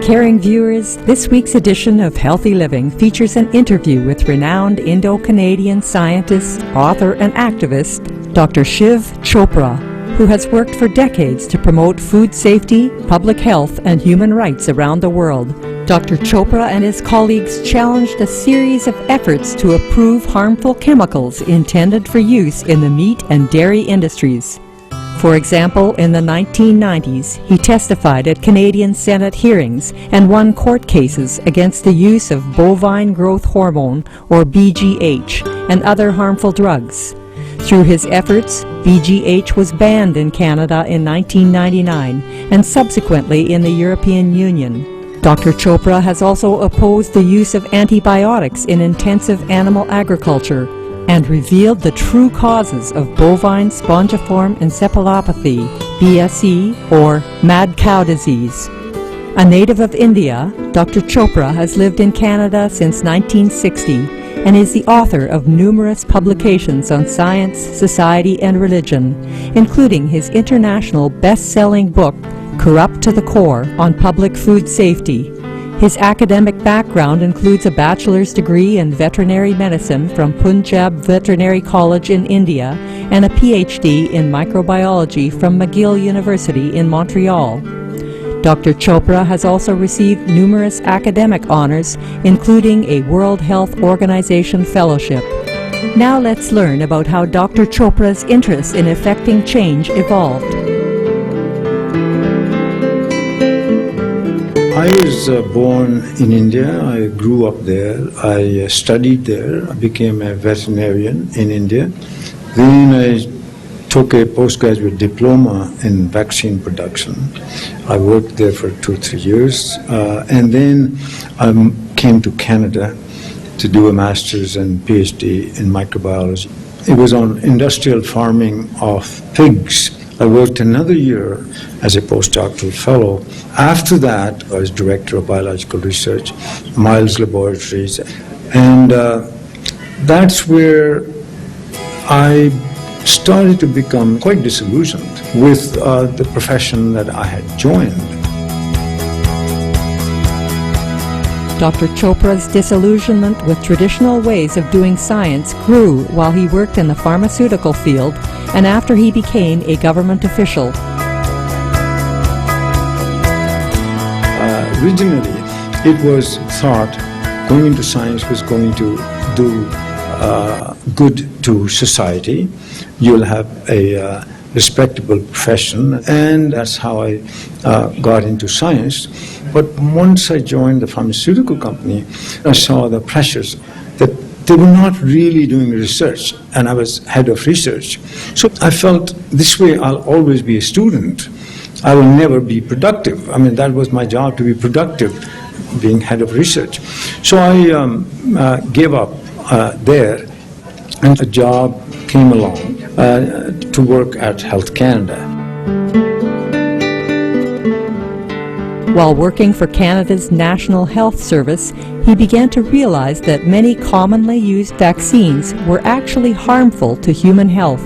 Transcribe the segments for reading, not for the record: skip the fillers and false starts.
Caring viewers, this week's edition of Healthy Living features an interview with renowned Indo-Canadian scientist, author, and activist, Dr. Shiv Chopra, who has worked for decades to promote food safety, public health, and human rights around the world. Dr. Chopra and his colleagues challenged a series of efforts to approve harmful chemicals intended for use in the meat and dairy industries. For example, in the 1990s, he testified at Canadian Senate hearings and won court cases against the use of bovine growth hormone, or BGH, and other harmful drugs. Through his efforts, BGH was banned in Canada in 1999 and subsequently in the European Union. Dr. Chopra has also opposed the use of antibiotics in intensive animal agriculture and revealed the true causes of bovine spongiform encephalopathy, BSE, or mad cow disease. A native of India, Dr. Chopra has lived in Canada since 1960 and is the author of numerous publications on science, society, and religion, including his international best-selling book, Corrupt to the Core, on public food safety. His academic background includes a bachelor's degree in veterinary medicine from Punjab Veterinary College in India and a PhD in microbiology from McGill University in Montreal. Dr. Chopra has also received numerous academic honors, including a World Health Organization fellowship. Now let's learn about how Dr. Chopra's interest in effecting change evolved. I was born in India. I grew up there. I studied there. I became a veterinarian in India. Then I took a postgraduate diploma in vaccine production. I worked there for 2-3 years. And then I came to Canada to do a master's and PhD in microbiology. It was on industrial farming of pigs. I worked another year as a postdoctoral fellow. After that, I was director of biological research, Miles Laboratories, and that's where I started to become quite disillusioned with the profession that I had joined. Dr. Chopra's disillusionment with traditional ways of doing science grew while he worked in the pharmaceutical field and after he became a government official. Originally, it was thought going into science was going to do good to society. You'll have a respectable profession, and that's how I got into science. But once I joined the pharmaceutical company, I saw the pressures that they were not really doing research, and I was head of research. So I felt this way I'll always be a student. I will never be productive. I mean, that was my job, to be productive, being head of research. So I gave up there, and a job came along to work at Health Canada. While working for Canada's National Health Service, he began to realize that many commonly used vaccines were actually harmful to human health.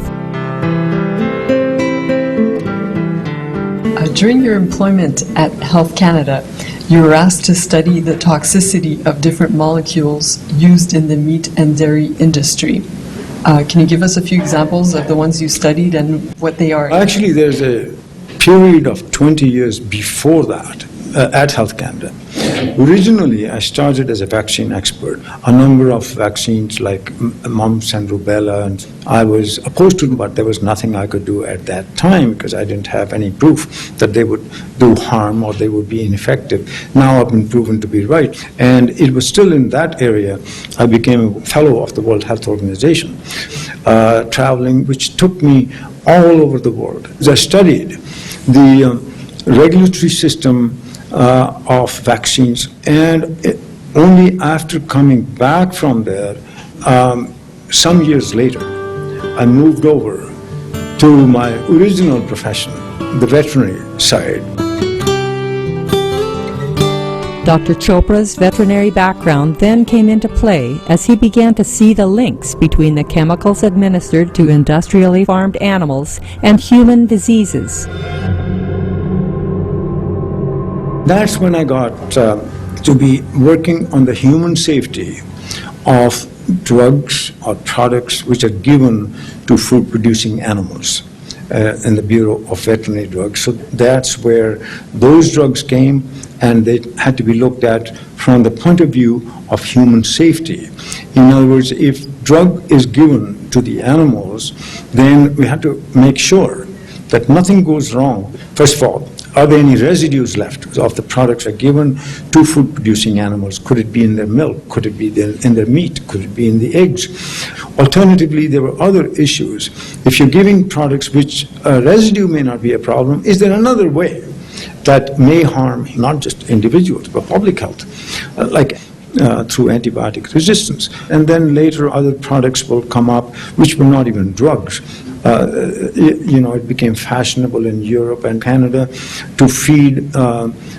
During your employment at Health Canada, you were asked to study the toxicity of different molecules used in the meat and dairy industry. Can you give us a few examples of the ones you studied and what they are? Actually, there's a period of 20 years before that at Health Canada. Originally, I started as a vaccine expert. A number of vaccines like mumps and rubella, and I was opposed to them, but there was nothing I could do at that time because I didn't have any proof that they would do harm or they would be ineffective. Now I've been proven to be right. And it was still in that area I became a fellow of the World Health Organization, traveling, which took me all over the world. As I studied the regulatory system of vaccines, and only after coming back from there, some years later, I moved over to my original profession, the veterinary side. Dr. Chopra's veterinary background then came into play as he began to see the links between the chemicals administered to industrially farmed animals and human diseases. That's when I got to be working on the human safety of drugs or products which are given to food-producing animals in the Bureau of Veterinary Drugs. So that's where those drugs came, and they had to be looked at from the point of view of human safety. In other words, if drug is given to the animals, then we have to make sure that nothing goes wrong. First of all, are there any residues left of the products are given to food-producing animals? Could it be in their milk? Could it be in their meat? Could it be in the eggs? Alternatively, there were other issues. If you're giving products which residue may not be a problem, is there another way that may harm not just individuals, but public health, like through antibiotic resistance? And then later other products will come up which were not even drugs. It became fashionable in Europe and Canada to feed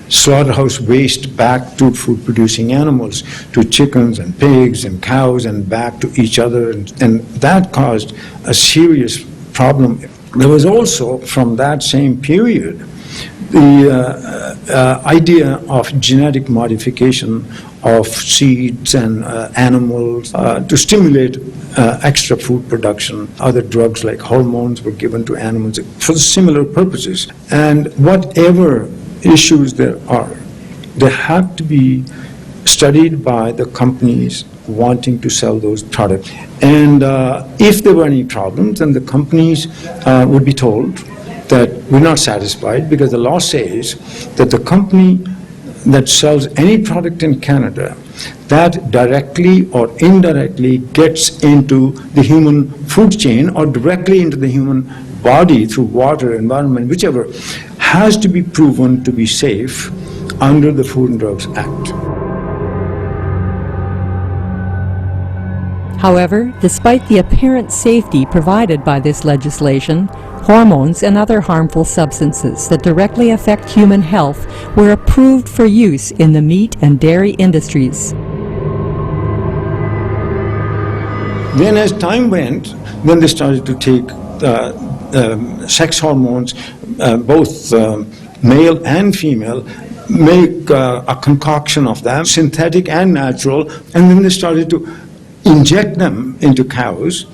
slaughterhouse waste back to food-producing animals, to chickens and pigs and cows and back to each other, and that caused a serious problem. There was also, from that same period, the idea of genetic modification of seeds and animals to stimulate extra food production. Other drugs like hormones were given to animals for similar purposes. And whatever issues there are, they have to be studied by the companies wanting to sell those products. And if there were any problems, then the companies would be told that we're not satisfied, because the law says that the company that sells any product in Canada that directly or indirectly gets into the human food chain or directly into the human body through water, environment, whichever, has to be proven to be safe under the Food and Drugs Act. However, despite the apparent safety provided by this legislation, hormones and other harmful substances that directly affect human health were approved for use in the meat and dairy industries. Then as time went, then they started to take sex hormones, both male and female, make a concoction of them, synthetic and natural, and then they started to inject them into cows.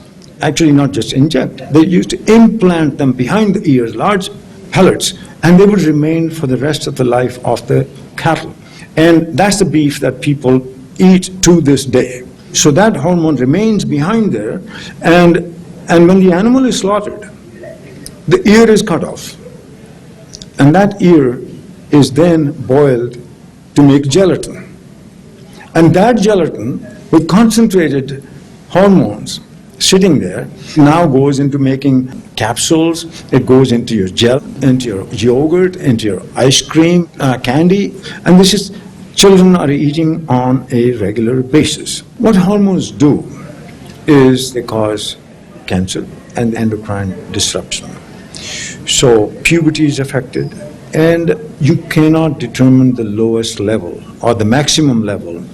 Actually, not just inject, they used to implant them behind the ears, large pellets, and they would remain for the rest of the life of the cattle. And that's the beef that people eat to this day. So that hormone remains behind there, and when the animal is slaughtered, the ear is cut off. And that ear is then boiled to make gelatin. And that gelatin, with concentrated hormones sitting there, now goes into making capsules, it goes into your gel, into your yogurt, into your ice cream, candy, and this is children are eating on a regular basis. What hormones do is they cause cancer and endocrine disruption. So puberty is affected, and you cannot determine the lowest level or the maximum level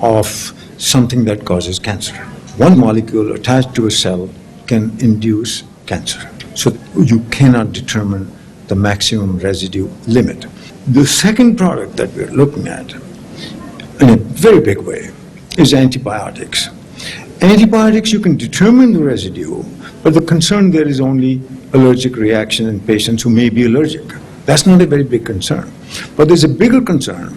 of something that causes cancer. One molecule attached to a cell can induce cancer. So you cannot determine the maximum residue limit. The second product that we're looking at in a very big way is antibiotics. Antibiotics, you can determine the residue, but the concern there is only allergic reaction in patients who may be allergic. That's not a very big concern. But there's a bigger concern.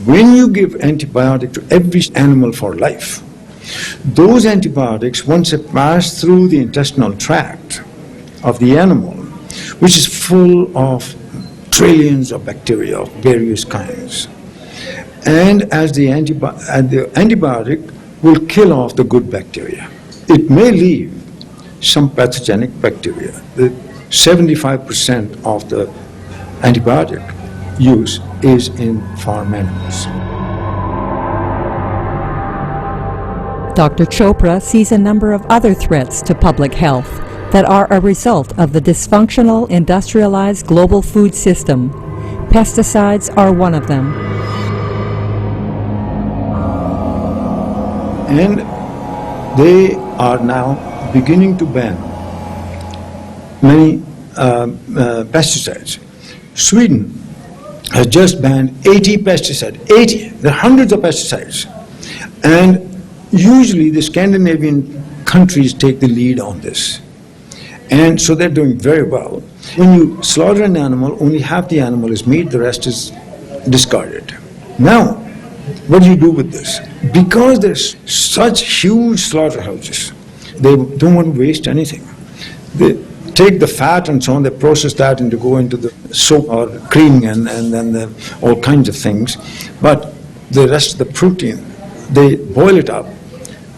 When you give antibiotic to every animal for life, those antibiotics, once they pass through the intestinal tract of the animal, which is full of trillions of bacteria of various kinds, and as the antibiotic will kill off the good bacteria. It may leave some pathogenic bacteria. The 75% of the antibiotic use is in farm animals. Dr. Chopra sees a number of other threats to public health that are a result of the dysfunctional industrialized global food system. Pesticides are one of them. And they are now beginning to ban many pesticides. Sweden has just banned 80 pesticides. 80! There are hundreds of pesticides. And usually the Scandinavian countries take the lead on this. And so they're doing very well. When you slaughter an animal, only half the animal is meat, the rest is discarded. Now, what do you do with this? Because there's such huge slaughterhouses, they don't want to waste anything. They take the fat and so on, they process that and to go into the soap or cream and then all kinds of things. But the rest of the protein, they boil it up,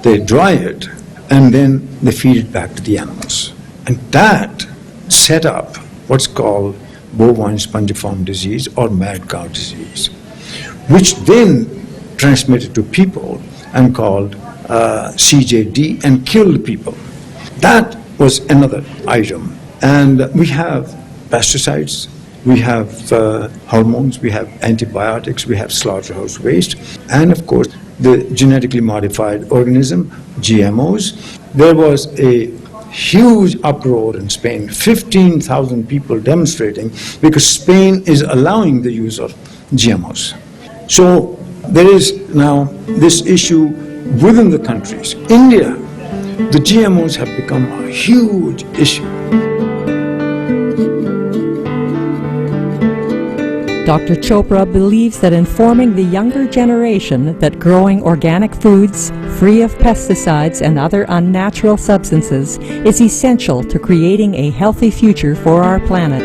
they dry it, and then they feed it back to the animals. And that set up what's called bovine spongiform disease or mad cow disease, which then transmitted to people and called CJD and killed people. That was another item. And we have pesticides, we have hormones, we have antibiotics, we have slaughterhouse waste, and of course the genetically modified organism, GMOs. There was a huge uproar in Spain, 15,000 people demonstrating because Spain is allowing the use of GMOs. So there is now this issue within the countries. India, the GMOs have become a huge issue. Dr. Chopra believes that informing the younger generation that growing organic foods, free of pesticides and other unnatural substances, is essential to creating a healthy future for our planet.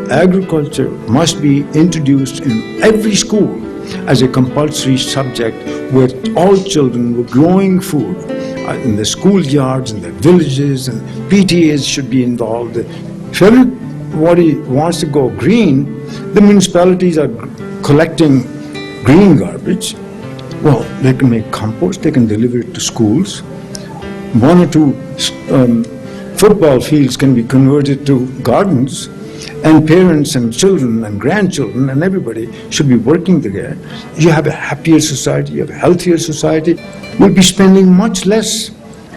Agriculture must be introduced in every school as a compulsory subject where all children were growing food in the schoolyards, in the villages, and PTAs should be involved. If everybody wants to go green, the municipalities are collecting green garbage. Well, they can make compost, they can deliver it to schools. 1 or 2 football fields can be converted to gardens, and parents and children and grandchildren and everybody should be working together. You have a happier society, you have a healthier society. We'll be spending much less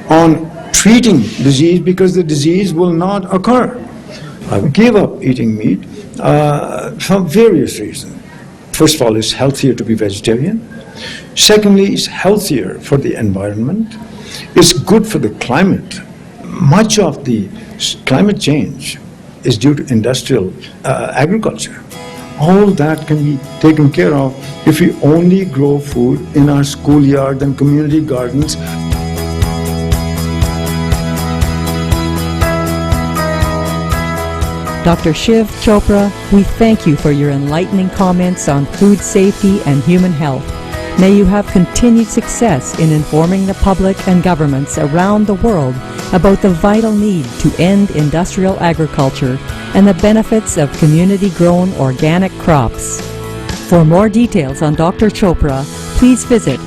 on treating disease because the disease will not occur. I gave up eating meat for various reasons. First of all, it's healthier to be vegetarian. Secondly, it's healthier for the environment. It's good for the climate. Much of the climate change is due to industrial agriculture. All that can be taken care of if we only grow food in our schoolyard and community gardens. Dr. Shiv Chopra, we thank you for your enlightening comments on food safety and human health. May you have continued success in informing the public and governments around the world about the vital need to end industrial agriculture and the benefits of community-grown organic crops. For more details on Dr. Chopra, please visit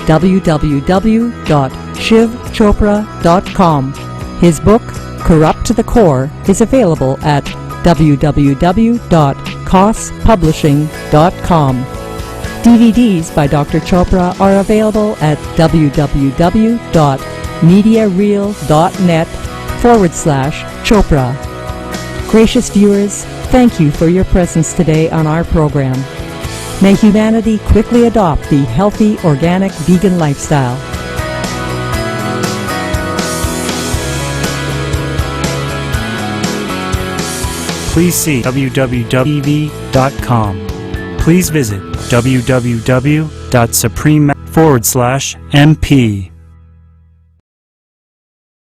www.shivchopra.com. His book, Corrupt to the Core, is available at www.kospublishing.com. DVDs by Dr. Chopra are available at www.mediareel.net/Chopra. Gracious viewers, thank you for your presence today on our program. May humanity quickly adopt the healthy, organic, vegan lifestyle. Please see www.tv.com. Please visit www.supreme/MP.